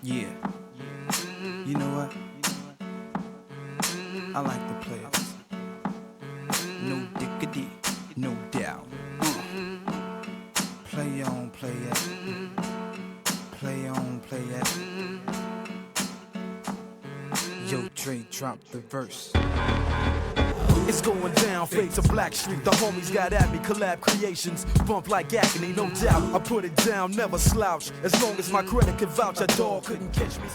Yeah. You know what? I like the players. No diggity, no doubt. Play on, play it. Play on, play it. Yo, Dre, drop the verse. It's going down, fade to Black Street. The homies got at me, collab creations. Bump like agony, no doubt. I put it down, never slouch. As long as my credit can vouch, a dog couldn't catch me.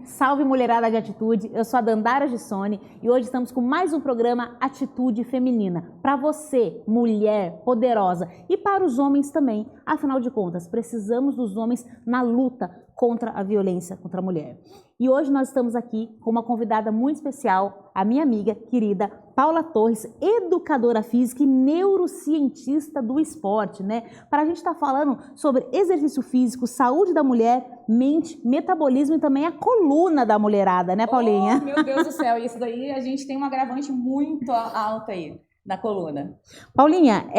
Salve mulherada de atitude, eu sou a Dandara Gissoni e hoje estamos com mais um programa Atitude Feminina. Para você, mulher poderosa, e para os homens também. Afinal de contas, precisamos dos homens na luta contra a violência contra a mulher. E hoje nós estamos aqui com uma convidada muito especial, a minha amiga querida Paula Torres, educadora física e neurocientista do esporte, né? Para a gente estar falando sobre exercício físico, saúde da mulher, mente, metabolismo e também a coluna da mulherada, né, Paulinha? Oh, meu Deus do céu, isso daí a gente tem um agravante muito alto aí na coluna. Paulinha,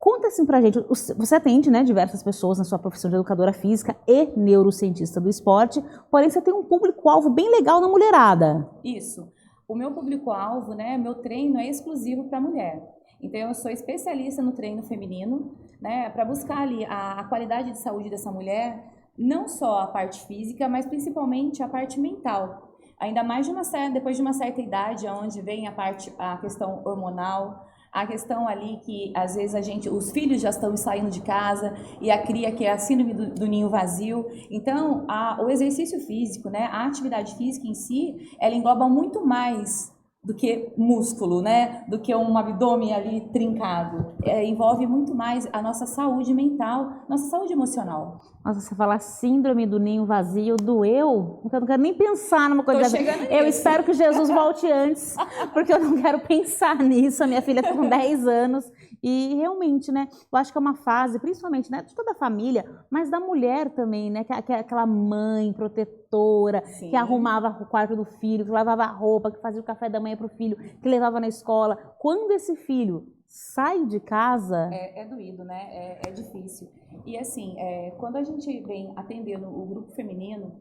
conta assim pra gente, você atende, né, diversas pessoas na sua profissão de educadora física e neurocientista do esporte, porém você tem um público-alvo bem legal na mulherada. Isso. O meu público-alvo, né, meu treino é exclusivo para mulher. Então eu sou especialista no treino feminino, né, para buscar ali a qualidade de saúde dessa mulher, não só a parte física, mas principalmente a parte mental. Ainda mais depois de uma certa idade, onde vem a questão hormonal, a questão ali que às vezes os filhos já estão saindo de casa e a cria que é a síndrome do ninho vazio. Então, o exercício físico, né, a atividade física em si, ela engloba muito mais do que músculo, né, do que um abdômen ali trincado. Envolve muito mais a nossa saúde mental, nossa saúde emocional. Nossa, você falar síndrome do ninho vazio, doeu? Eu não quero nem pensar numa coisa dessa. Eu espero que Jesus volte antes, porque eu não quero pensar nisso. A minha filha está com 10 anos e realmente, né, eu acho que é uma fase, principalmente, né, de toda a família, mas da mulher também, né, que é aquela mãe protetora, sim, que arrumava o quarto do filho, que lavava a roupa, que fazia o café da manhã para o filho, que levava na escola. Quando esse filho sai de casa... É doído, né? É difícil. E assim, quando a gente vem atendendo o grupo feminino,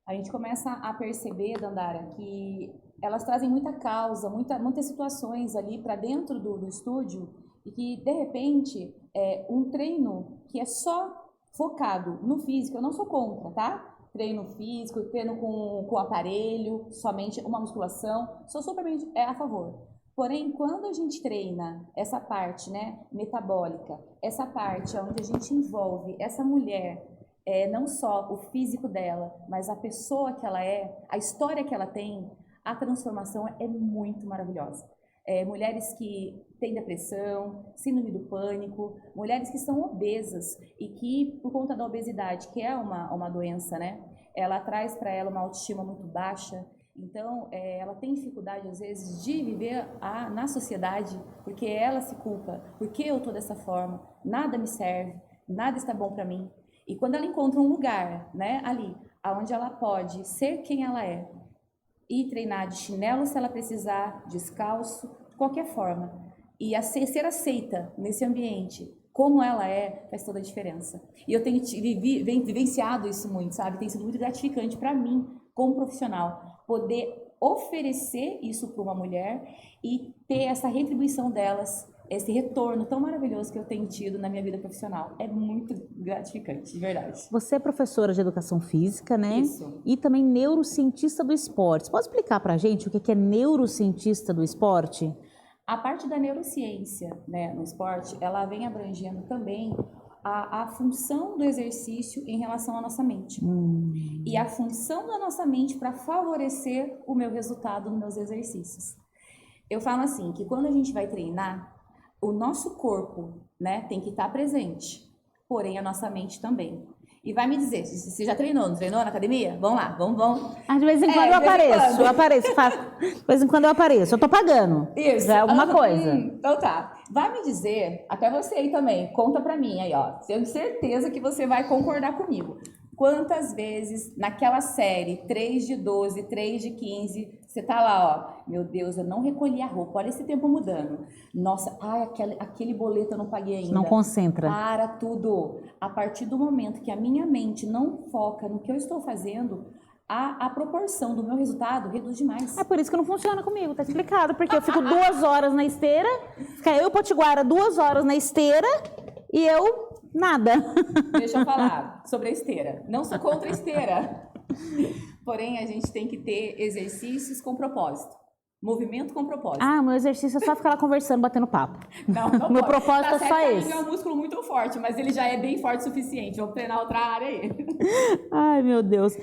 a gente começa a perceber, Dandara, que elas trazem muita causa, muitas situações ali para dentro do estúdio e que, de repente, um treino que é só focado no físico, eu não sou contra, tá? Treino físico, treino com aparelho, somente uma musculação, sou supermente a favor. Porém, quando a gente treina essa parte, né, metabólica, essa parte onde a gente envolve essa mulher, não só o físico dela, mas a pessoa que ela é, a história que ela tem, a transformação é muito maravilhosa. Mulheres que têm depressão, síndrome do pânico, mulheres que são obesas e que, por conta da obesidade, que é uma doença, né, ela traz para ela uma autoestima muito baixa. Então, ela tem dificuldade, às vezes, de viver na sociedade, porque ela se culpa, porque eu estou dessa forma, nada me serve, nada está bom para mim. E quando ela encontra um lugar, né, ali, onde ela pode ser quem ela é, e treinar de chinelo se ela precisar, descalço, de qualquer forma, e ser aceita nesse ambiente, como ela faz toda a diferença. E eu tenho vivenciado isso muito, sabe? Tem sido muito gratificante para mim, como profissional, poder oferecer isso para uma mulher e ter essa retribuição delas, esse retorno tão maravilhoso que eu tenho tido na minha vida profissional. É muito gratificante, de verdade. Você é professora de educação física, né? Isso. E também neurocientista do esporte. Você pode explicar pra gente o que é neurocientista do esporte? A parte da neurociência, né, no esporte, ela vem abrangendo também a função do exercício em relação à nossa mente. E a função da nossa mente para favorecer o meu resultado nos meus exercícios. Eu falo assim, que quando a gente vai treinar, o nosso corpo, né, tem que estar presente, porém a nossa mente também. E vai me dizer, você já treinou, não treinou na academia? Vamos lá, vamos. De vez em quando eu apareço, de vez em quando eu apareço, eu tô pagando. Isso. Já é alguma coisa. Então tá. Vai me dizer, até você aí também, conta pra mim aí, ó. Tenho certeza que você vai concordar comigo. Quantas vezes naquela série, 3 de 12, 3 de 15, você tá lá, ó, meu Deus, eu não recolhi a roupa, olha esse tempo mudando. Nossa, ai, aquele boleto eu não paguei ainda. Não concentra. Para tudo. A partir do momento que a minha mente não foca no que eu estou fazendo, a proporção do meu resultado reduz demais. É por isso que não funciona comigo, tá explicado. Porque eu fico 2 horas na esteira, fica eu, Potiguara, 2 horas na esteira e eu nada. Deixa eu falar sobre a esteira. Não sou contra a esteira. Porém, a gente tem que ter exercícios com propósito. Movimento com propósito. Ah, meu exercício é só ficar lá conversando, batendo papo. Não Meu pode. propósito Tá é só certo, esse. é um músculo muito forte, mas ele já é bem forte o suficiente. Vamos treinar outra área aí. Ai, meu Deus.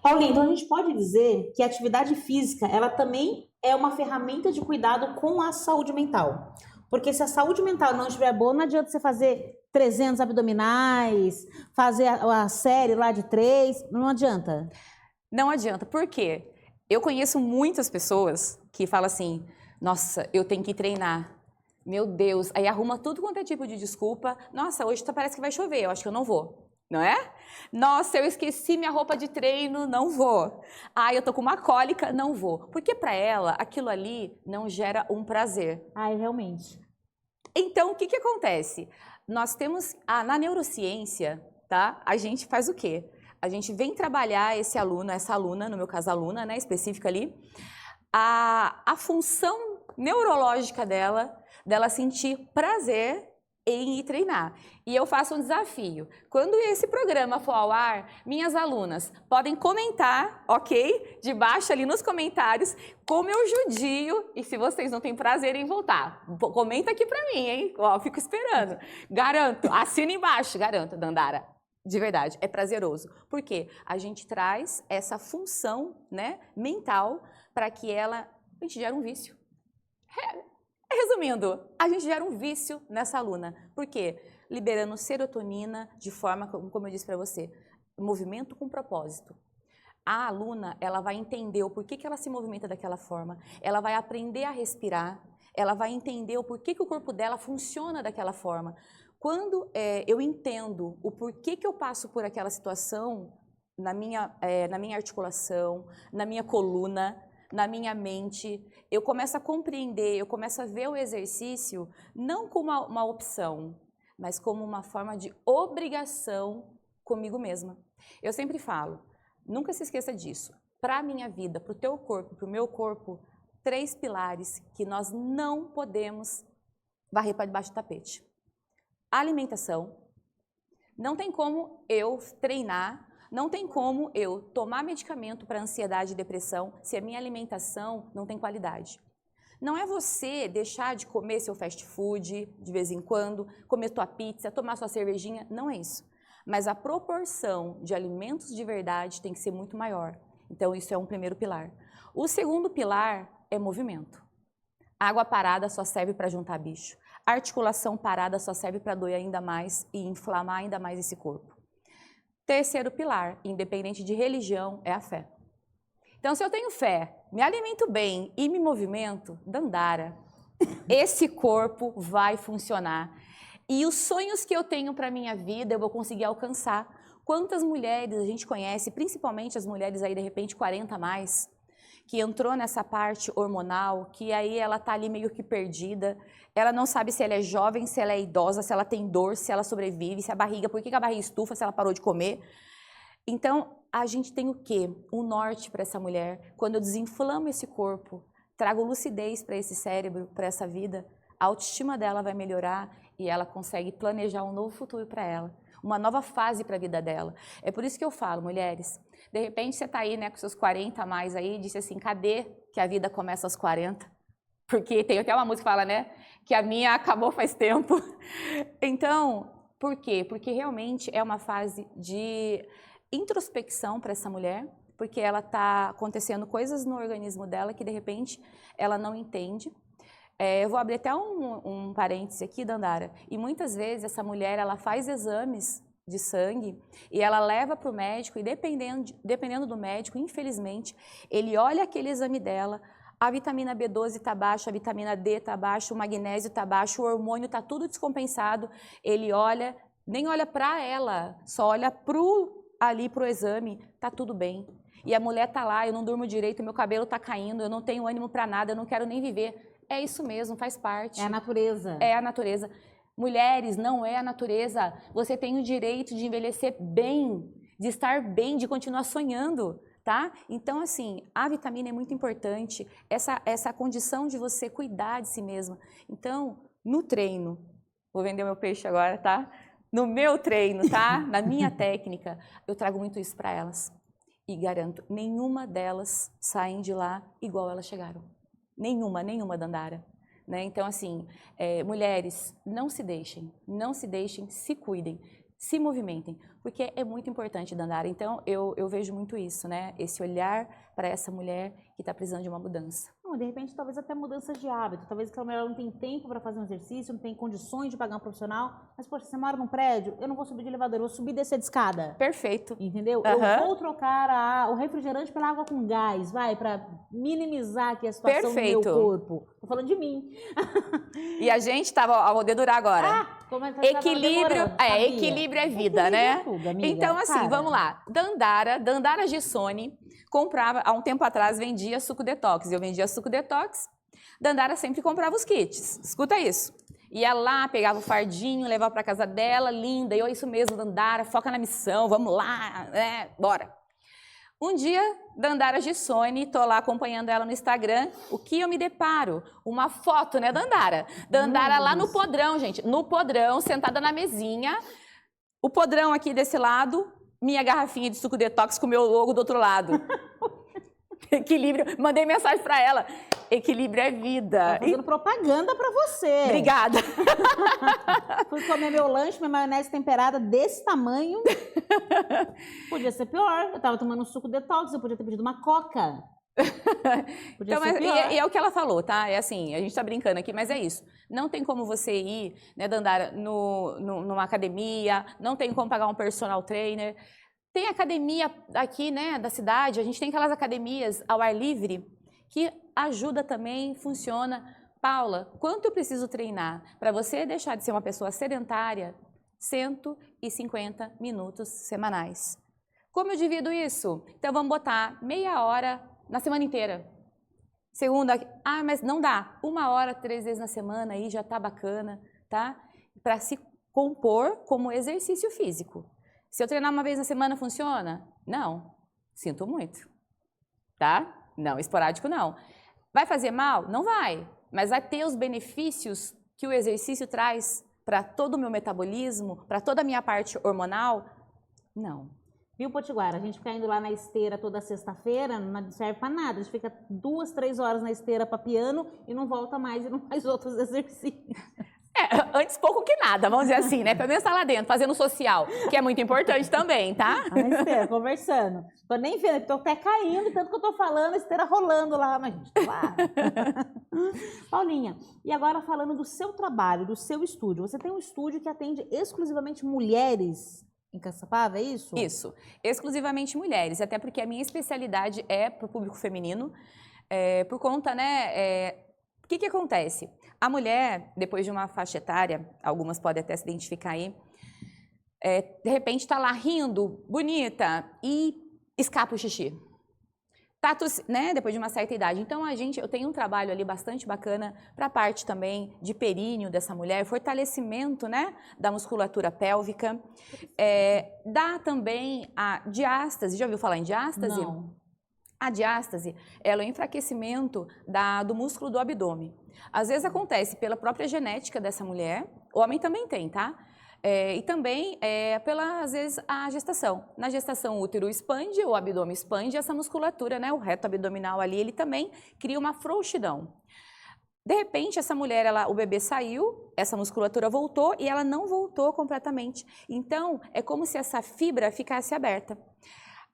Paulinho, então a gente pode dizer que a atividade física, ela também é uma ferramenta de cuidado com a saúde mental. Porque se a saúde mental não estiver boa, não adianta você fazer 300 abdominais, fazer a série lá de 3, não adianta. Não adianta, por quê? Eu conheço muitas pessoas que falam assim, nossa, eu tenho que treinar. Meu Deus, aí arruma tudo quanto é tipo de desculpa. Nossa, hoje parece que vai chover, eu acho que eu não vou. Não é? Nossa, eu esqueci minha roupa de treino, não vou. Ah, eu tô com uma cólica, não vou. Porque para ela, aquilo ali não gera um prazer. Ai, realmente. Então, o que acontece? Nós temos, na neurociência, tá? A gente faz o quê? A gente vem trabalhar esse aluno, essa aluna, no meu caso aluna, né, específica ali, a função neurológica dela sentir prazer em ir treinar. E eu faço um desafio. Quando esse programa for ao ar, minhas alunas podem comentar, ok? Debaixo ali nos comentários, como eu judio e se vocês não têm prazer em voltar. Comenta aqui pra mim, hein? Ó, fico esperando. Garanto, assina embaixo, garanto, Dandara. De verdade, é prazeroso. Por quê? A gente traz essa função, né, mental para que a gente gere um vício. Resumindo, a gente gera um vício nessa aluna. Por quê? Liberando serotonina de forma, como eu disse para você, movimento com propósito. A aluna, ela vai entender o porquê que ela se movimenta daquela forma, ela vai aprender a respirar, ela vai entender o porquê que o corpo dela funciona daquela forma. Quando eu entendo o porquê que eu passo por aquela situação na minha articulação, na minha coluna, na minha mente, eu começo a compreender, eu começo a ver o exercício não como uma opção, mas como uma forma de obrigação comigo mesma. Eu sempre falo, nunca se esqueça disso. Para a minha vida, para o teu corpo, para o meu corpo, 3 pilares que nós não podemos varrer para debaixo do tapete. Alimentação. Não tem como eu treinar, não tem como eu tomar medicamento para ansiedade e depressão se a minha alimentação não tem qualidade. Não é você deixar de comer seu fast food de vez em quando, comer tua pizza, tomar sua cervejinha, não é isso. Mas a proporção de alimentos de verdade tem que ser muito maior. Então isso é um primeiro pilar. O segundo pilar é movimento. Água parada só serve para juntar bicho. Articulação parada só serve para doer ainda mais e inflamar ainda mais esse corpo. Terceiro pilar, independente de religião, é a fé. Então, se eu tenho fé, me alimento bem e me movimento, Dandara, esse corpo vai funcionar. E os sonhos que eu tenho para a minha vida, eu vou conseguir alcançar. Quantas mulheres a gente conhece, principalmente as mulheres aí, de repente, 40 a mais, que entrou nessa parte hormonal, que aí ela tá ali meio que perdida, ela não sabe se ela é jovem, se ela é idosa, se ela tem dor, se ela sobrevive, se a barriga, por que a barriga estufa, se ela parou de comer. Então, a gente tem o quê? Um norte para essa mulher. Quando eu desinflamo esse corpo, trago lucidez para esse cérebro, para essa vida, a autoestima dela vai melhorar e ela consegue planejar um novo futuro para ela, uma nova fase para a vida dela. É por isso que eu falo, mulheres, de repente você está aí, né, com seus 40 a mais aí, e disse assim, cadê que a vida começa aos 40? Porque tem até uma música que fala, né, que a minha acabou faz tempo. Então, por quê? Porque realmente é uma fase de introspecção para essa mulher, porque ela está acontecendo coisas no organismo dela que de repente ela não entende. Eu vou abrir até um parêntese aqui, Dandara, e muitas vezes essa mulher ela faz exames de sangue e ela leva para o médico e dependendo do médico, infelizmente, ele olha aquele exame dela, A vitamina B12 está baixa, a vitamina D está baixa, o magnésio está baixo, o hormônio está tudo descompensado. Ele olha, nem olha para ela, só olha ali pro exame, tá tudo bem. E a mulher tá lá, eu não durmo direito, meu cabelo tá caindo, eu não tenho ânimo para nada, eu não quero nem viver. É isso mesmo, faz parte. É a natureza. É a natureza. Mulheres, não é a natureza. Você tem o direito de envelhecer bem, de estar bem, de continuar sonhando, tá? Então, assim, a vitamina é muito importante, essa condição de você cuidar de si mesma. Então, no treino, vou vender o meu peixe agora, tá? No meu treino, tá? Na minha técnica, eu trago muito isso para elas. E garanto, nenhuma delas saem de lá igual elas chegaram. Nenhuma, Dandara. Né? Então, assim, mulheres, não se deixem, se cuidem, se movimentem, porque é muito importante, Dandara. Então, eu vejo muito isso, né? Esse olhar para essa mulher que está precisando de uma mudança. Não, de repente, talvez até mudanças de hábito. Talvez aquela mulher não tem tempo para fazer um exercício, não tem condições de pagar um profissional. Mas, poxa, você mora num prédio, eu não vou subir de elevador, eu vou subir e descer de escada. Perfeito. Entendeu? Uhum. Eu vou trocar o refrigerante pela água com gás, para minimizar aqui a situação Perfeito. do meu corpo. Tô falando de mim. E a gente tava, vou dedurar agora. Como é que equilíbrio, equilíbrio é vida, né? É tudo, amiga. Então, assim, Cara. vamos lá. Dandara Gissoni comprava, há um tempo atrás, vendia suco detox. Eu vendia suco detox, Dandara sempre comprava os kits. Escuta isso. Ia lá, pegava o fardinho, levava para casa dela, linda. E eu, isso mesmo, Dandara, foca na missão, vamos lá, né? Bora. Um dia, Dandara Gissoni, tô lá acompanhando ela no Instagram, o que eu me deparo? Uma foto, né, Dandara? Dandara lá no podrão, gente, no podrão, sentada na mesinha, o podrão aqui desse lado, minha garrafinha de suco detox com o meu logo do outro lado. Equilíbrio, mandei mensagem pra ela, equilíbrio é vida. Tô fazendo propaganda pra você. Obrigada. Fui comer meu lanche, minha maionese temperada desse tamanho. Podia ser pior. Eu tava tomando um suco detox, eu podia ter pedido uma coca. Podia Então, ser pior. e é o que ela falou, tá? É assim, a gente tá brincando aqui, mas é isso. Não tem como você ir, né, Dandara, numa academia, não tem como pagar um personal trainer. Tem academia aqui, né, da cidade, a gente tem aquelas academias ao ar livre que ajuda também, funciona. Paula, quanto eu preciso treinar para você deixar de ser uma pessoa sedentária? 150 minutos semanais. Como eu divido isso? Então vamos botar meia hora na semana inteira. Segunda, mas não dá. 1 hora, 3 vezes na semana aí já tá bacana, tá? Para se compor como exercício físico. Se eu treinar uma vez na semana, funciona? Não. Sinto muito. Tá? Não, esporádico não. Vai fazer mal? Não vai. Mas vai ter os benefícios que o exercício traz para todo o meu metabolismo, para toda a minha parte hormonal? Não. Viu, Potiguara? A gente fica indo lá na esteira toda sexta-feira, não serve pra nada. A gente fica 2, 3 horas na esteira pra piano e não volta mais e não faz outros exercícios. Antes pouco que nada, vamos dizer assim, né? Pelo menos tá lá dentro, fazendo social, que é muito importante também, tá? Na esteira, conversando. Tô nem vendo, tô até caindo, tanto que eu tô falando, a esteira rolando lá, mas a gente tá lá. Paulinha, e agora falando do seu trabalho, do seu estúdio. Você tem um estúdio que atende exclusivamente mulheres em Caçapava, é isso? Isso, exclusivamente mulheres, até porque a minha especialidade é para o público feminino, por conta, né, o que acontece? A mulher, depois de uma faixa etária, algumas podem até se identificar aí, de repente está lá rindo, bonita, e escapa o xixi. Tá, né, depois de uma certa idade. Então, eu tenho um trabalho ali bastante bacana para a parte também de períneo dessa mulher, fortalecimento, né, da musculatura pélvica. Dá também a diástase. Já ouviu falar em diástase? Não. A diástase, ela é o enfraquecimento do músculo do abdômen. Às vezes acontece pela própria genética dessa mulher, o homem também tem, tá? E também às vezes, a gestação. Na gestação, o útero expande, o abdômen expande, essa musculatura, né, o reto abdominal ali, ele também cria uma frouxidão. De repente, essa mulher, o bebê saiu, essa musculatura voltou e ela não voltou completamente. Então, é como se essa fibra ficasse aberta.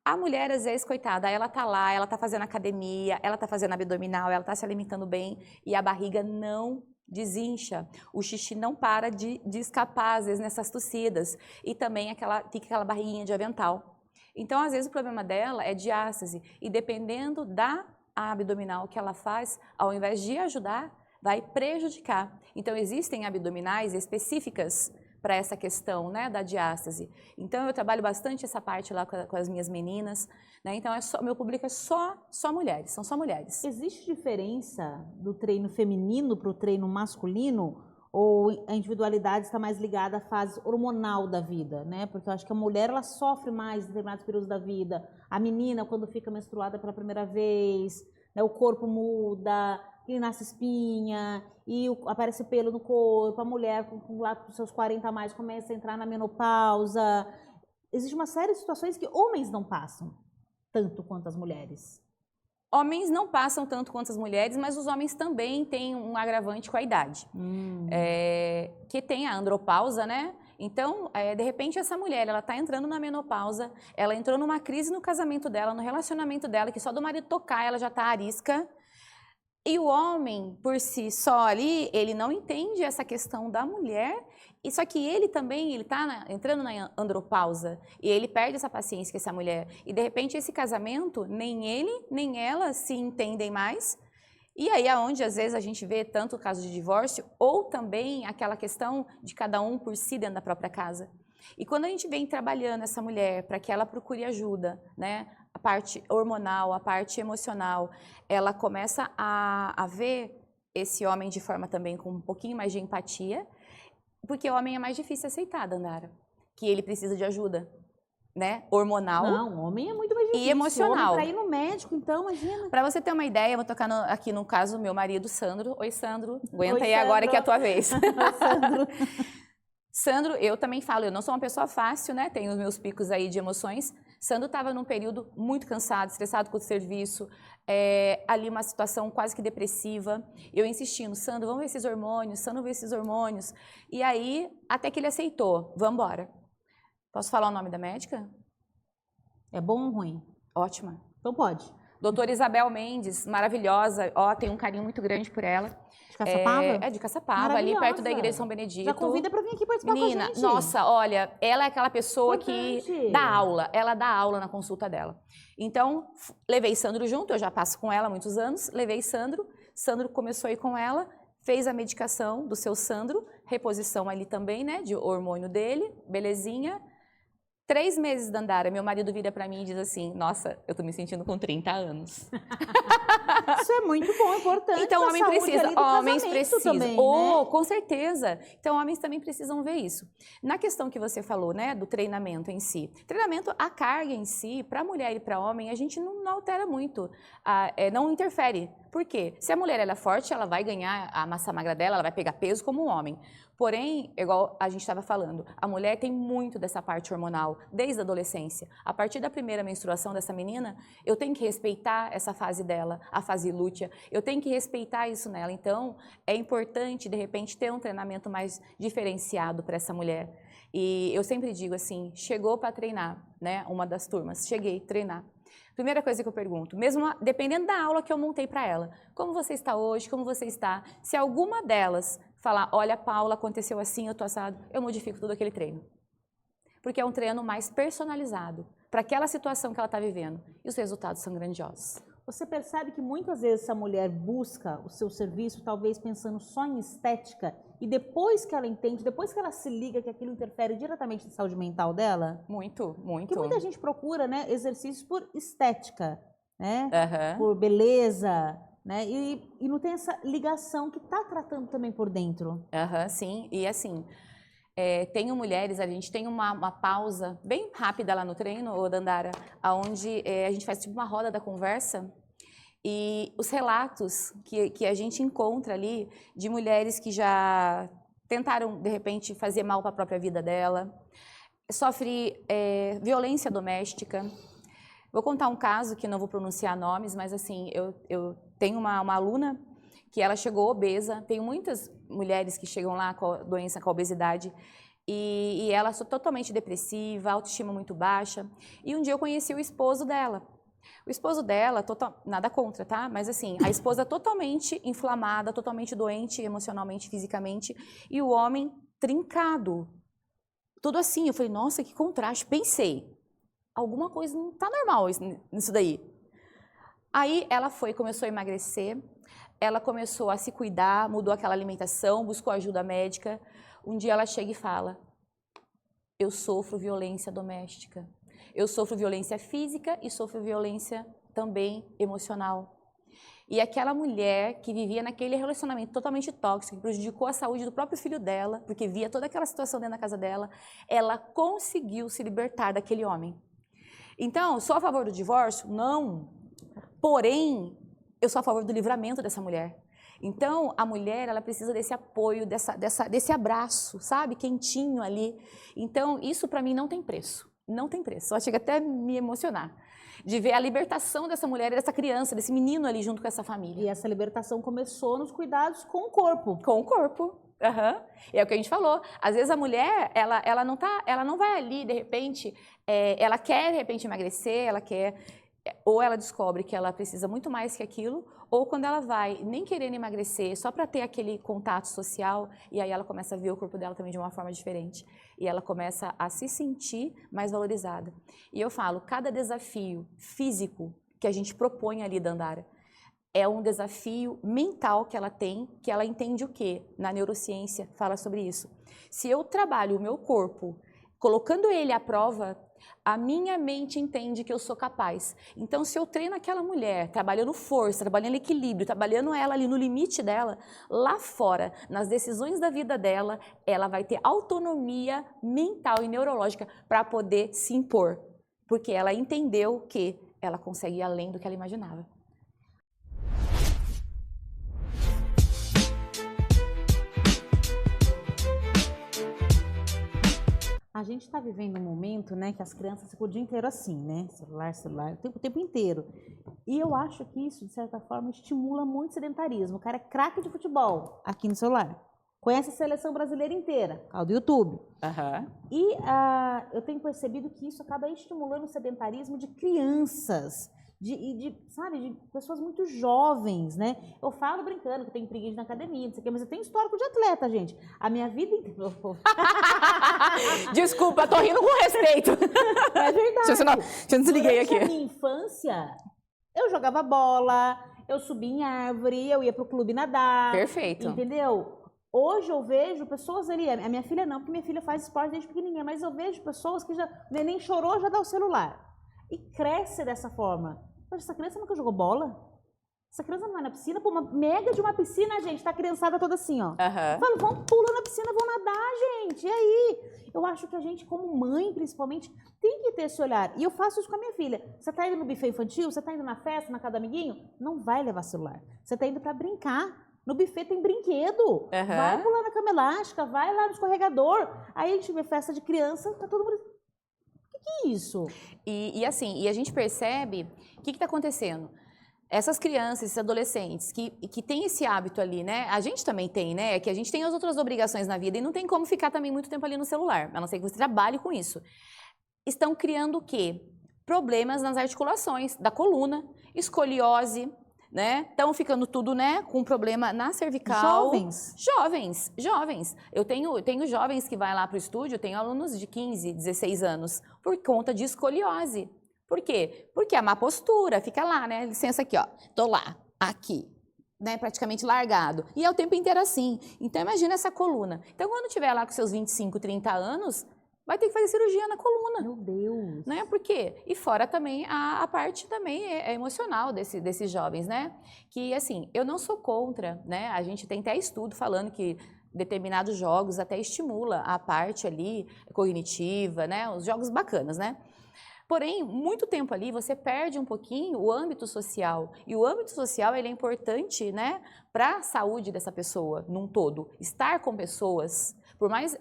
A mulher, às vezes, coitada, ela tá lá, ela tá fazendo academia, ela tá fazendo abdominal, ela tá se alimentando bem e a barriga não desincha, o xixi não para de escapar, às vezes, nessas tossidas. E também fica aquela barriguinha de avental. Então, às vezes, o problema dela é diástase. E dependendo da a abdominal que ela faz, ao invés de ajudar, vai prejudicar. Então, existem abdominais específicas para essa questão, né, da diástase. Então, eu trabalho bastante essa parte lá com as minhas meninas, né? Então, meu público é só mulheres, são só mulheres. Existe diferença do treino feminino para o treino masculino? Ou a individualidade está mais ligada à fase hormonal da vida, né? Porque eu acho que a mulher, ela sofre mais em determinados períodos da vida. A menina, quando fica menstruada pela primeira vez, né, o corpo muda, e nasce espinha, e aparece pelo no corpo. A mulher, lá com seus 40 a mais, começa a entrar na menopausa. Existe uma série de situações que homens não passam tanto quanto as mulheres. Homens não passam tanto quanto as mulheres, mas os homens também têm um agravante com a idade. Que tem a andropausa, né? Então, de repente, essa mulher, ela está entrando na menopausa, ela entrou numa crise no casamento dela, no relacionamento dela, que só do marido tocar ela já está arisca. E o homem, por si só ali, ele não entende essa questão da mulher, e só que ele também, ele está entrando na andropausa, e ele perde essa paciência com essa mulher. E, de repente, esse casamento, nem ele, nem ela se entendem mais. E aí é onde, às vezes, a gente vê tanto o caso de divórcio, ou também aquela questão de cada um por si dentro da própria casa. E quando a gente vem trabalhando essa mulher para que ela procure ajuda, né? A parte hormonal, a parte emocional, ela começa a ver esse homem de forma também com um pouquinho mais de empatia, porque o homem é mais difícil aceitar, Dandara, que ele precisa de ajuda, né? Hormonal. Não, o homem é muito mais difícil. E emocional. Para ir no médico, então, imagina. Para você ter uma ideia, eu vou tocar aqui no caso meu marido, Sandro. Oi, Sandro. Aguenta Oi, aí Sandro. agora que é a tua vez. Sandro. Sandro, eu também falo, eu não sou uma pessoa fácil, né? Tenho os meus picos aí de emoções. Sandro estava num período muito cansado, estressado com o serviço, ali uma situação quase que depressiva. Eu insistindo, Sandro, vamos ver esses hormônios, Sandro, vamos ver esses hormônios. E aí, até que ele aceitou, vamos embora. Posso falar o nome da médica? É bom ou ruim? Ótima. Então pode. Doutora Isabel Mendes, maravilhosa, tenho um carinho muito grande por ela. De Caçapava? É de Caçapava, ali perto da igreja de São Benedito. Já convida para vir aqui participar Menina, com a gente. nossa, olha, ela é aquela pessoa Importante. que dá aula, ela dá aula na consulta dela. Então, levei Sandro junto, eu já passo com ela há muitos anos, levei Sandro começou a ir com ela, fez a medicação do seu Sandro, reposição ali também, né, de hormônio dele, belezinha. 3 meses, Dandara, meu marido vira pra mim e diz assim, nossa, eu tô me sentindo com 30 anos. Isso é muito bom, importante. Então, pra homem saúde precisa, ali do homens casamento precisam. também, Oh, com certeza. Então, homens também precisam ver isso. Na questão que você falou, né, do treinamento em si. Treinamento, a carga em si, para mulher e para homem, a gente não altera muito, não interfere. Por quê? Se a mulher ela é forte, ela vai ganhar a massa magra dela, ela vai pegar peso como um homem. Porém, igual a gente estava falando, a mulher tem muito dessa parte hormonal, desde a adolescência. A partir da primeira menstruação dessa menina, eu tenho que respeitar essa fase dela, a fase lútea, eu tenho que respeitar isso nela. Então, é importante, de repente, ter um treinamento mais diferenciado para essa mulher. E eu sempre digo assim, chegou para treinar, né? Uma das turmas, cheguei a treinar. Primeira coisa que eu pergunto, mesmo dependendo da aula que eu montei para ela, como você está hoje, como você está? Se alguma delas falar, olha, Paula, aconteceu assim, eu tô assado, eu modifico todo aquele treino. Porque é um treino mais personalizado para aquela situação que ela está vivendo. E os resultados são grandiosos. Você percebe que muitas vezes essa mulher busca o seu serviço, talvez pensando só em estética, e depois que ela entende, depois que ela se liga que aquilo interfere diretamente na saúde mental dela? Muito, muito. Porque muita gente procura, né, exercícios por estética, né? Uhum. Por beleza, né? E não tem essa ligação que está tratando também por dentro. Sim. E assim, tenho mulheres, a gente tem uma pausa bem rápida lá no treino, Dandara, onde a gente faz tipo uma roda da conversa e os relatos que a gente encontra ali de mulheres que já tentaram, de repente, fazer mal para a própria vida dela, sofre violência doméstica. Vou contar um caso que não vou pronunciar nomes, mas assim, eu tenho uma aluna que ela chegou obesa, tenho muitas mulheres que chegam lá com a doença, com a obesidade, e ela é totalmente depressiva, autoestima muito baixa, e um dia eu conheci o esposo dela. O esposo dela, nada contra, tá? Mas assim, a esposa totalmente inflamada, totalmente doente emocionalmente, fisicamente, e o homem trincado. Tudo assim, eu falei, nossa, que contraste. Pensei, alguma coisa não tá normal nisso daí. Aí ela começou a emagrecer, ela começou a se cuidar, mudou aquela alimentação, buscou ajuda médica. Um dia ela chega e fala, eu sofro violência doméstica, eu sofro violência física e sofro violência também emocional. E aquela mulher que vivia naquele relacionamento totalmente tóxico, que prejudicou a saúde do próprio filho dela, porque via toda aquela situação dentro da casa dela, ela conseguiu se libertar daquele homem. Então, sou a favor do divórcio? Não. Porém, eu sou a favor do livramento dessa mulher. Então, a mulher, ela precisa desse apoio, desse abraço, sabe? Quentinho ali. Então, isso para mim não tem preço. Não tem preço. Só chega até a me emocionar. De ver a libertação dessa mulher, dessa criança, desse menino ali junto com essa família. E essa libertação começou nos cuidados com o corpo. Com o corpo. Uhum. É o que a gente falou. Às vezes a mulher, ela não vai ali, de repente, ela quer, de repente, emagrecer, ela quer... Ou ela descobre que ela precisa muito mais que aquilo, ou quando ela vai nem querendo emagrecer, só para ter aquele contato social, e aí ela começa a ver o corpo dela também de uma forma diferente. E ela começa a se sentir mais valorizada. E eu falo, cada desafio físico que a gente propõe ali, Dandara, é um desafio mental que ela tem, que ela entende o quê? Na neurociência fala sobre isso. Se eu trabalho o meu corpo, colocando ele à prova, a minha mente entende que eu sou capaz. Então, se eu treino aquela mulher, trabalhando força, trabalhando equilíbrio, trabalhando ela ali no limite dela, lá fora, nas decisões da vida dela, ela vai ter autonomia mental e neurológica para poder se impor. Porque ela entendeu que ela consegue ir além do que ela imaginava. A gente está vivendo um momento, né, que as crianças ficam o dia inteiro assim, né? Celular, o tempo inteiro. E eu acho que isso, de certa forma, estimula muito o sedentarismo. O cara é craque de futebol aqui no celular. Conhece a seleção brasileira inteira, por causa do YouTube. Uhum. E eu tenho percebido que isso acaba estimulando o sedentarismo de crianças, de pessoas muito jovens, né? Eu falo brincando que eu tenho preguiça na academia, não sei o quê, mas eu tenho histórico de atleta, gente. A minha vida inteira... Desculpa, tô rindo com respeito. É verdade. Deixa eu desliguei aqui. Na minha infância, eu jogava bola, eu subia em árvore, eu ia pro clube nadar. Perfeito. Entendeu? Hoje eu vejo pessoas ali, a minha filha não, porque minha filha faz esporte desde pequenininha, mas eu vejo pessoas que já, o neném chorou, já dá o celular. E cresce dessa forma. Poxa, essa criança nunca jogou bola? Essa criança não vai na piscina? Pô, uma mega de uma piscina, gente, tá a criançada toda assim, ó. Uhum. Falo, vamos pular na piscina, vão nadar, gente, e aí? Eu acho que a gente, como mãe, principalmente, tem que ter esse olhar. E eu faço isso com a minha filha. Você tá indo no buffet infantil? Você tá indo na festa, na casa do amiguinho? Não vai levar celular. Você tá indo pra brincar. No buffet tem brinquedo. Uhum. Vai pular na cama elástica, vai lá no escorregador. Aí a gente vê festa de criança, tá todo mundo... O que é isso? E a gente percebe o que está acontecendo. Essas crianças, esses adolescentes que têm esse hábito ali, né? A gente também tem, né? Que a gente tem as outras obrigações na vida e não tem como ficar também muito tempo ali no celular, a não ser que você trabalhe com isso. Estão criando o quê? Problemas nas articulações da coluna, escoliose, né? Estão ficando tudo, né, com problema na cervical. Jovens. Eu tenho jovens que vão lá para o estúdio, tenho alunos de 15, 16 anos, por conta de escoliose. Por quê? Porque a má postura, fica lá, né? Licença aqui, ó. Tô lá, aqui, né? Praticamente largado. E é o tempo inteiro assim. Então, imagina essa coluna. Então, quando tiver lá com seus 25, 30 anos, vai ter que fazer cirurgia na coluna. Meu Deus. Né? Por quê? E fora também a parte também emocional desses jovens, né? Que, assim, eu não sou contra, né? A gente tem até estudo falando que determinados jogos até estimula a parte ali cognitiva, né? Os jogos bacanas, né? Porém, muito tempo ali você perde um pouquinho o âmbito social. E o âmbito social ele é importante, né, para a saúde dessa pessoa num todo. Estar com pessoas, por mais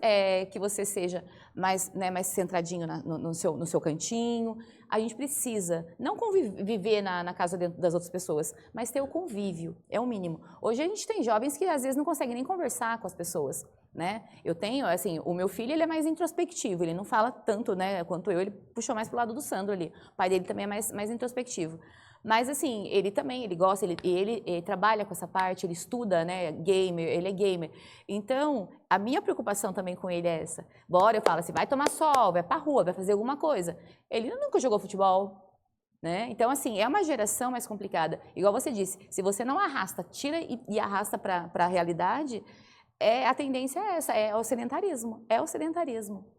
que você seja mais centradinho no seu cantinho, a gente precisa não viver na casa das outras pessoas, mas ter o convívio, é o mínimo. Hoje a gente tem jovens que às vezes não conseguem nem conversar com as pessoas. Né? Eu tenho, assim, o meu filho ele é mais introspectivo, ele não fala tanto, né, quanto eu, ele puxou mais pro lado do Sandro ali. O pai dele também é mais introspectivo. Mas, assim, ele também, ele gosta, ele trabalha com essa parte, ele estuda, né, ele é gamer. Então, a minha preocupação também com ele é essa. Bora, eu falo assim, vai tomar sol, vai pra rua, vai fazer alguma coisa. Ele nunca jogou futebol, né? Então, assim, é uma geração mais complicada. Igual você disse, se você não arrasta, tira e arrasta para a realidade, a tendência é essa, é o sedentarismo. É o sedentarismo.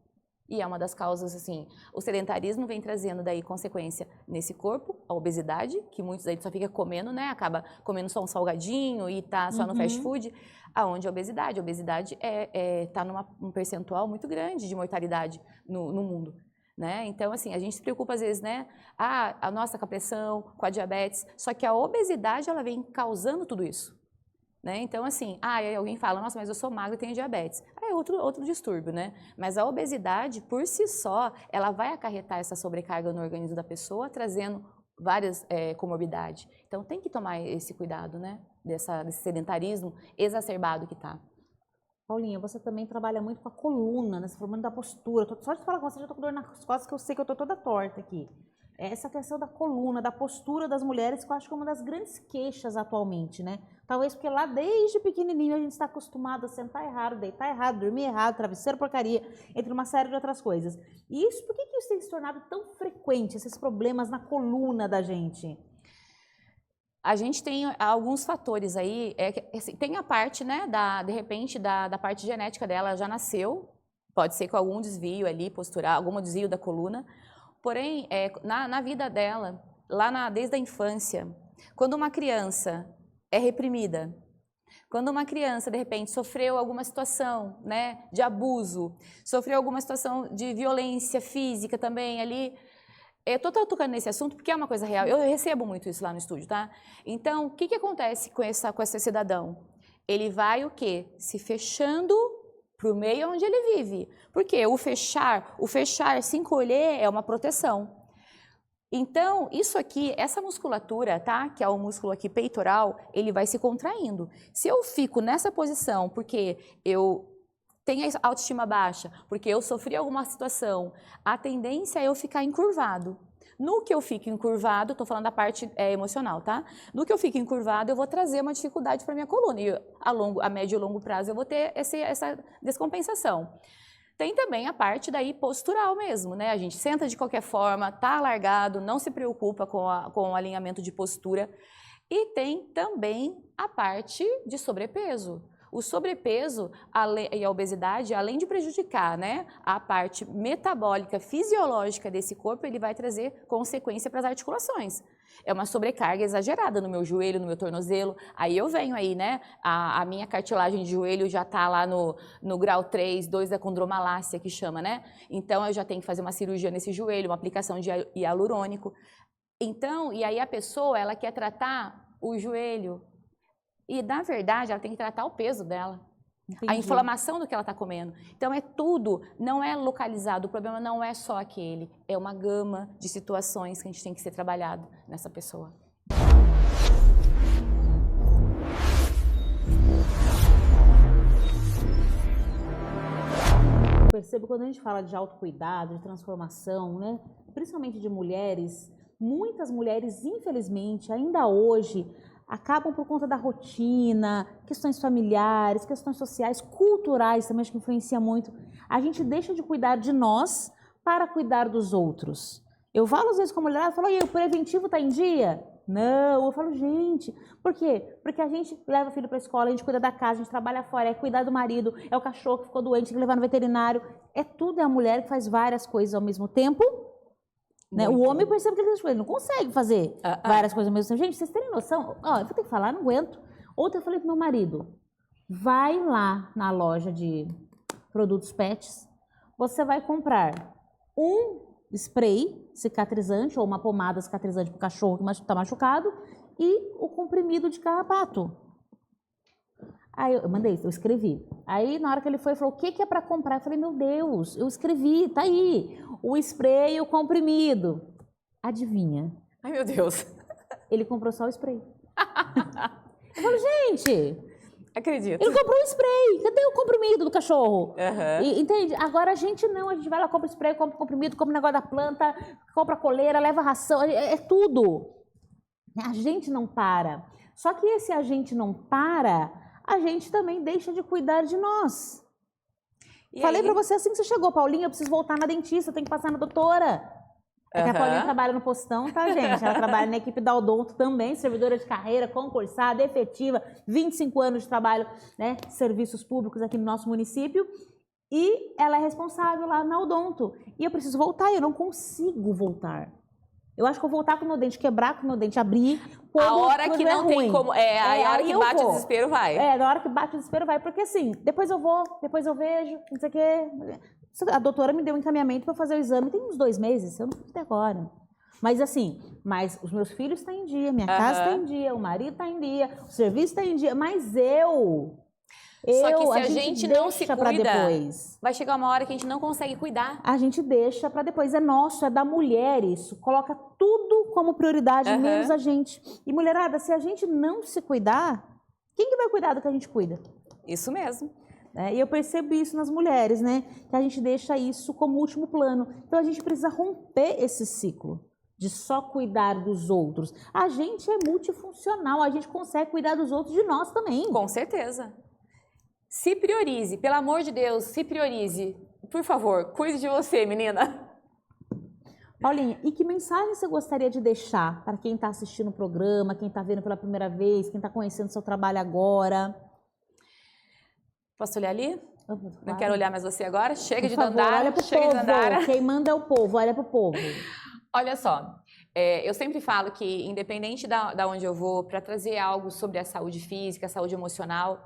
E é uma das causas, assim, o sedentarismo vem trazendo daí consequência nesse corpo, a obesidade, que muitos aí só fica comendo, né? Acaba comendo só um salgadinho e tá só no fast food. Aonde a obesidade tá num percentual muito grande de mortalidade no mundo. Né? Então, assim, a gente se preocupa às vezes, né? A nossa com a pressão, com a diabetes, só que a obesidade, ela vem causando tudo isso. Né? Então, assim, aí alguém fala, nossa, mas eu sou magra e tenho diabetes. É outro distúrbio, né? Mas a obesidade, por si só, ela vai acarretar essa sobrecarga no organismo da pessoa, trazendo várias comorbidades. Então, tem que tomar esse cuidado, né? Desse sedentarismo exacerbado que está. Paulinha, você também trabalha muito com a coluna, né? Você falou muito da postura. Só de falar com você, já tô com dor nas costas, que eu sei que eu tô toda torta aqui. Essa questão da coluna, da postura das mulheres, que eu acho que é uma das grandes queixas atualmente, né? Talvez porque lá desde pequenininho a gente está acostumado a sentar errado, deitar errado, dormir errado, travesseiro porcaria, entre uma série de outras coisas. E isso, por que isso tem se tornado tão frequente, esses problemas na coluna da gente? A gente tem alguns fatores aí, assim, tem a parte, né, de repente, da parte genética dela, já nasceu, pode ser com algum desvio ali, postural, algum desvio da coluna, porém, na vida dela, desde a infância, quando uma criança é reprimida, quando uma criança, de repente, sofreu alguma situação, né, de abuso, sofreu alguma situação de violência física também ali. Eu tô tocando nesse assunto porque é uma coisa real. Eu recebo muito isso lá no estúdio, tá? Então, o que acontece com esse cidadão? Ele vai o quê? Se fechando pro meio onde ele vive. Porque o fechar, se encolher é uma proteção. Então, isso aqui, essa musculatura, tá? Que é o músculo aqui peitoral, ele vai se contraindo. Se eu fico nessa posição porque eu tenho a autoestima baixa, porque eu sofri alguma situação, a tendência é eu ficar encurvado. No que eu fico encurvado, estou falando da parte emocional, tá? No que eu fico encurvado, eu vou trazer uma dificuldade para minha coluna. E a médio e longo prazo eu vou ter essa descompensação. Tem também a parte daí postural mesmo, né? A gente senta de qualquer forma, tá alargado, não se preocupa com o alinhamento de postura. E tem também a parte de sobrepeso. O sobrepeso e a obesidade, além de prejudicar, né, a parte metabólica, fisiológica desse corpo, ele vai trazer consequência para as articulações. É uma sobrecarga exagerada no meu joelho, no meu tornozelo. Aí eu venho aí, né, a minha cartilagem de joelho já está lá no grau 3, 2 da condromalácia, que chama, né? Então eu já tenho que fazer uma cirurgia nesse joelho, uma aplicação de hialurônico. Então, e aí a pessoa, ela quer tratar o joelho. E, na verdade, ela tem que tratar o peso dela, a inflamação do que ela está comendo. Então, tudo, não é localizado, o problema não é só aquele, é uma gama de situações que a gente tem que ser trabalhado nessa pessoa. Eu percebo quando a gente fala de autocuidado, de transformação, né? Principalmente de mulheres, muitas mulheres, infelizmente, ainda hoje, acabam por conta da rotina, questões familiares, questões sociais, culturais também, acho que influencia muito. A gente deixa de cuidar de nós para cuidar dos outros. Eu falo às vezes com a mulher, ela fala, e o preventivo está em dia? Não, eu falo, gente, por quê? Porque a gente leva o filho para a escola, a gente cuida da casa, a gente trabalha fora, é cuidar do marido, é o cachorro que ficou doente, tem que levar no veterinário. É a mulher que faz várias coisas ao mesmo tempo. Né? O homem percebe que ele não consegue fazer várias coisas ao mesmo tempo. Gente, vocês terem noção? Eu vou ter que falar, não aguento. Ontem eu falei pro meu marido, vai lá na loja de produtos pets, você vai comprar um spray cicatrizante ou uma pomada cicatrizante para o cachorro que está machucado e o comprimido de carrapato. Aí eu escrevi. Aí na hora que ele foi, ele falou, o que é para comprar? Eu falei, meu Deus, eu escrevi, tá aí. O spray e o comprimido. Adivinha? Ai, meu Deus. Ele comprou só o spray. Eu falei, gente... Acredito. Ele comprou um spray. Cadê o comprimido do cachorro? Uhum. Entende? Agora a gente não. A gente vai lá, compra o spray, compra o comprimido, compra o negócio da planta, compra a coleira, leva a ração. É tudo. A gente não para. Só que esse a gente não para, a gente também deixa de cuidar de nós. Falei pra você assim que você chegou, Paulinha, eu preciso voltar na dentista, eu tenho que passar na doutora. É que a Aham. Paulinha trabalha no postão, tá, gente? Ela trabalha na equipe da Odonto também, servidora de carreira, concursada, efetiva, 25 anos de trabalho, né, serviços públicos aqui no nosso município. E ela é responsável lá na Odonto. E eu preciso voltar, e eu não consigo voltar. Eu acho que eu vou voltar com o meu dente, quebrar com o meu dente, abrir. A hora quando que é não tem ruim. como. A hora aí que eu bate o vou. desespero, vai. Na hora que bate o desespero vai, porque assim, depois eu vou, depois eu vejo, não sei o quê. A doutora me deu um encaminhamento para fazer o exame, tem uns 2 meses, eu não fiz até agora. Mas assim, os meus filhos estão em dia, minha casa está em dia, o marido está em dia, o serviço está em dia, mas Só que se a gente não se deixa pra cuida, depois. vai chegar uma hora que a gente não consegue cuidar. A gente deixa para depois, é nosso, é da mulher isso, coloca tudo como prioridade, Aham. menos a gente. E mulherada, se a gente não se cuidar, quem que vai cuidar do que a gente cuida? Isso mesmo. E eu percebo isso nas mulheres, né? Que a gente deixa isso como último plano. Então a gente precisa romper esse ciclo de só cuidar dos outros. A gente é multifuncional, a gente consegue cuidar dos outros de nós também. Com certeza. Se priorize, pelo amor de Deus, se priorize. Por favor, cuide de você, menina. Paulinha, e que mensagem você gostaria de deixar para quem está assistindo o programa, quem está vendo pela primeira vez, quem está conhecendo seu trabalho agora? Posso olhar ali? Claro. Não quero olhar mais você agora. Chega Por de favor, Dandara. olha pro Chega de povo. Dandara. Quem manda é o povo, olha pro povo. Olha só, eu sempre falo que, independente da onde eu vou, para trazer algo sobre a saúde física, a saúde emocional,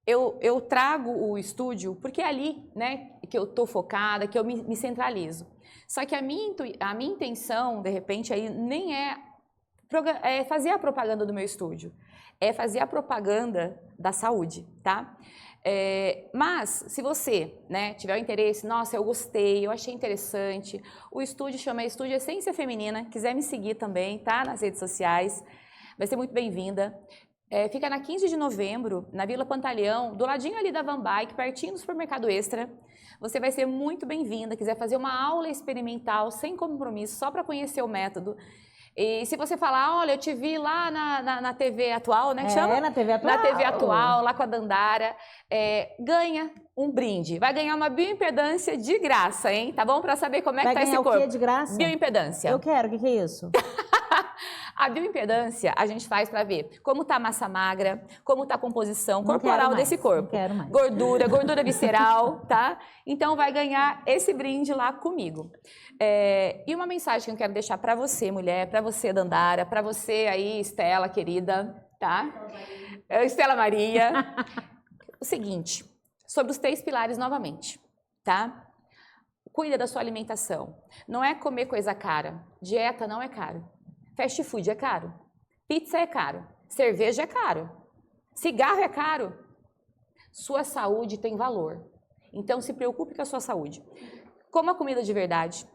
eu trago o estúdio porque é ali, né, que eu estou focada, que eu me centralizo. Só que a minha intenção, de repente, aí nem é fazer a propaganda do meu estúdio, é fazer a propaganda da saúde, tá? Mas, se você, né, tiver o interesse, nossa, eu gostei, eu achei interessante, o estúdio chama Estúdio Essência Feminina, quiser me seguir também, tá? Nas redes sociais, vai ser muito bem-vinda. Fica na 15 de novembro, na Vila Pantaleão, do ladinho ali da Van Bike, pertinho do Supermercado Extra. Você vai ser muito bem-vinda, quiser fazer uma aula experimental, sem compromisso, só para conhecer o método. E se você falar, olha, eu te vi lá na TV Atual, né? Que chama? Na TV Atual. Na TV Atual, lá com a Dandara, ganha um brinde. Vai ganhar uma bioimpedância de graça, hein? Tá bom? Para saber como é que tá esse corpo. Vai ganhar o quê de graça? Bioimpedância. Eu quero, o que é isso? A bioimpedância a gente faz para ver como tá a massa magra, como tá a composição Não corporal quero mais, desse corpo. não quero mais. Gordura visceral, tá? Então vai ganhar esse brinde lá comigo. E uma mensagem que eu quero deixar para você, mulher, para você, Dandara, para você aí, Estela, querida, tá? Estela Maria. O seguinte, sobre os 3 pilares novamente, tá? Cuida da sua alimentação. Não é comer coisa cara. Dieta não é caro. Fast food é caro, pizza é caro, cerveja é caro, cigarro é caro. Sua saúde tem valor, então se preocupe com a sua saúde. Coma comida de verdade,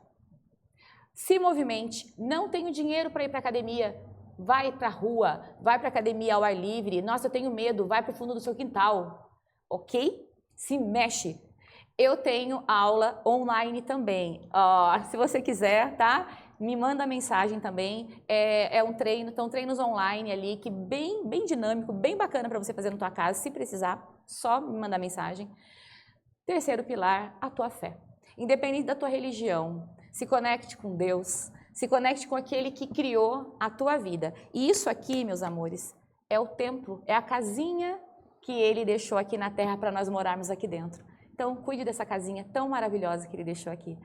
se movimente, não tenho dinheiro para ir para academia, vai para a rua, vai para academia ao ar livre, nossa, eu tenho medo, vai para o fundo do seu quintal, ok? Se mexe. Eu tenho aula online também, se você quiser, tá? Me manda mensagem também, é um treino, então treinos online ali, que bem dinâmico, bem bacana para você fazer na tua casa, se precisar, só me mandar mensagem. 3º pilar, a tua fé. Independente da tua religião, se conecte com Deus, se conecte com aquele que criou a tua vida. E isso aqui, meus amores, é o templo, é a casinha que ele deixou aqui na terra para nós morarmos aqui dentro. Então, cuide dessa casinha tão maravilhosa que ele deixou aqui.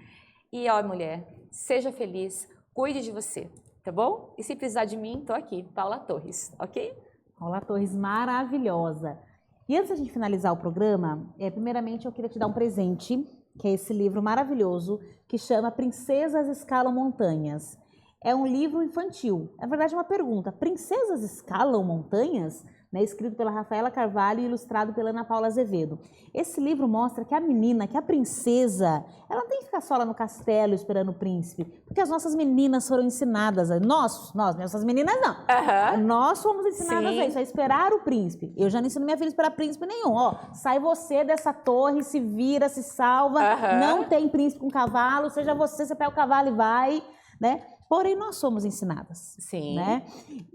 E, ó, mulher, seja feliz, cuide de você, tá bom? E se precisar de mim, tô aqui, Paula Torres, ok? Paula Torres, maravilhosa. E antes da gente finalizar o programa, primeiramente eu queria te dar um presente, que é esse livro maravilhoso, que chama Princesas Escalam Montanhas. É um livro infantil. Na verdade, é uma pergunta. Princesas escalam montanhas? Né, escrito pela Rafaela Carvalho e ilustrado pela Ana Paula Azevedo. Esse livro mostra que a menina, que a princesa, ela não tem que ficar só lá no castelo esperando o príncipe, porque as nossas meninas foram ensinadas, nossas meninas não. Nós fomos ensinadas a isso, a esperar o príncipe. Eu já não ensino minha filha a esperar príncipe nenhum. Sai você dessa torre, se vira, se salva, não tem príncipe com cavalo, seja você pega o cavalo e vai, né? Porém, nós somos ensinadas. Sim. Né?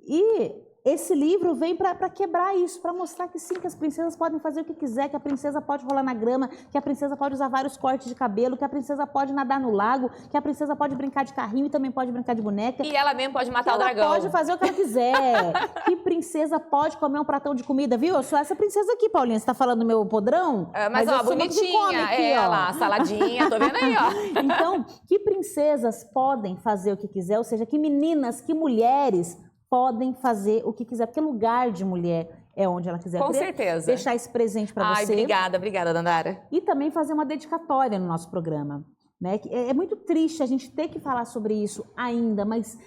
E esse livro vem para quebrar isso, para mostrar que sim, que as princesas podem fazer o que quiser, que a princesa pode rolar na grama, que a princesa pode usar vários cortes de cabelo, que a princesa pode nadar no lago, que a princesa pode brincar de carrinho e também pode brincar de boneca. E ela mesmo pode matar o ela dragão. pode fazer o que ela quiser. Que princesa pode comer um pratão de comida, viu? Eu sou essa princesa aqui, Paulinha. Você tá falando do meu podrão? Mas ó, eu sou uma que come bonitinha. aqui, ó. Lá, saladinha, tô vendo aí, ó. Então, que princesas podem fazer o que quiser, ou seja, que meninas, que mulheres podem fazer o que quiser, porque lugar de mulher é onde ela quiser. Com certeza. Deixar esse presente para você. Obrigada, Dandara. E também fazer uma dedicatória no nosso programa. Né? É muito triste a gente ter que falar sobre isso ainda, mas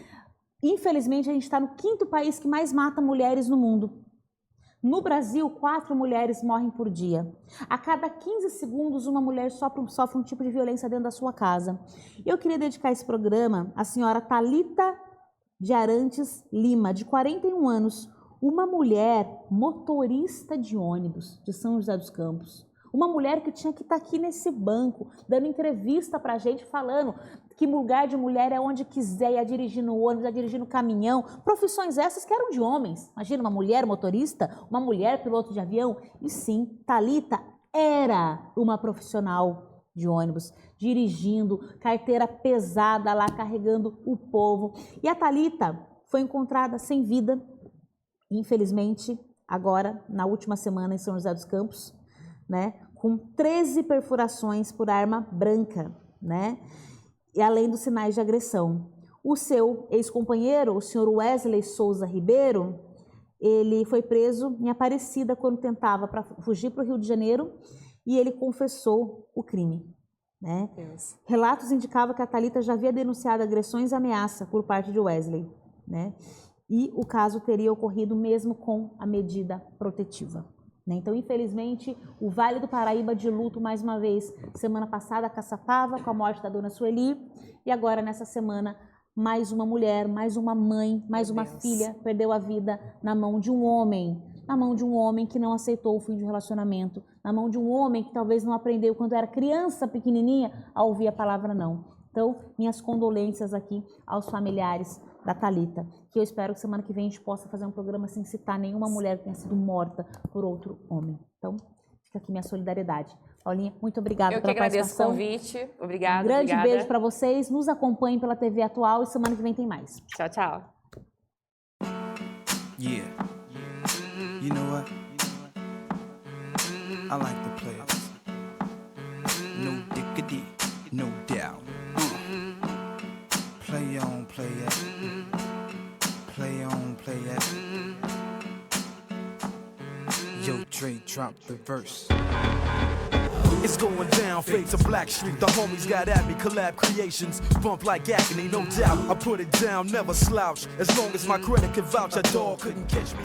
infelizmente a gente está no 5º país que mais mata mulheres no mundo. No Brasil, 4 mulheres morrem por dia. A cada 15 segundos, uma mulher sofre um tipo de violência dentro da sua casa. Eu queria dedicar esse programa à senhora Thalita de Arantes Lima, de 41 anos, uma mulher motorista de ônibus de São José dos Campos. Uma mulher que tinha que estar aqui nesse banco, dando entrevista pra gente, falando que lugar de mulher é onde quiser, ia dirigindo ônibus, ia dirigindo caminhão. Profissões essas que eram de homens. Imagina uma mulher motorista, uma mulher piloto de avião. E sim, Thalita era uma profissional de ônibus, dirigindo, carteira pesada lá, carregando o povo. E a Thalita foi encontrada sem vida, infelizmente, agora, na última semana em São José dos Campos, né, com 13 perfurações por arma branca, né, e além dos sinais de agressão. O seu ex-companheiro, o senhor Wesley Souza Ribeiro, ele foi preso em Aparecida quando tentava fugir para o Rio de Janeiro e ele confessou o crime. Né? Relatos indicavam que a Thalita já havia denunciado agressões e ameaça por parte de Wesley. Né? E o caso teria ocorrido mesmo com a medida protetiva. Então, infelizmente, o Vale do Paraíba de luto mais uma vez. Semana passada, Caçapava, com a morte da dona Sueli. E agora, nessa semana, mais uma mulher, mais uma mãe, mais uma filha perdeu a vida na mão de um homem. Na mão de um homem que não aceitou o fim de relacionamento. Na mão de um homem que talvez não aprendeu, quando era criança pequenininha, a ouvir a palavra não. Então, minhas condolências aqui aos familiares da Thalita, que eu espero que semana que vem a gente possa fazer um programa sem citar nenhuma mulher que tenha sido morta por outro homem. Então, fica aqui minha solidariedade. Paulinha, muito obrigada pela participação. Eu que agradeço o convite. Obrigada. Um grande beijo para vocês. Nos acompanhem pela TV Atual e semana que vem tem mais. Tchau, tchau. Yeah. You know what? I like the players. No diggity, no doubt. Play on, play it. Play on, play it. Yo, Dre, drop the verse. It's going down, fades of Black Street. The homies got at me, collab creations. Bump like agony, no doubt. I put it down, never slouch. As long as my credit can vouch, a dog couldn't catch me.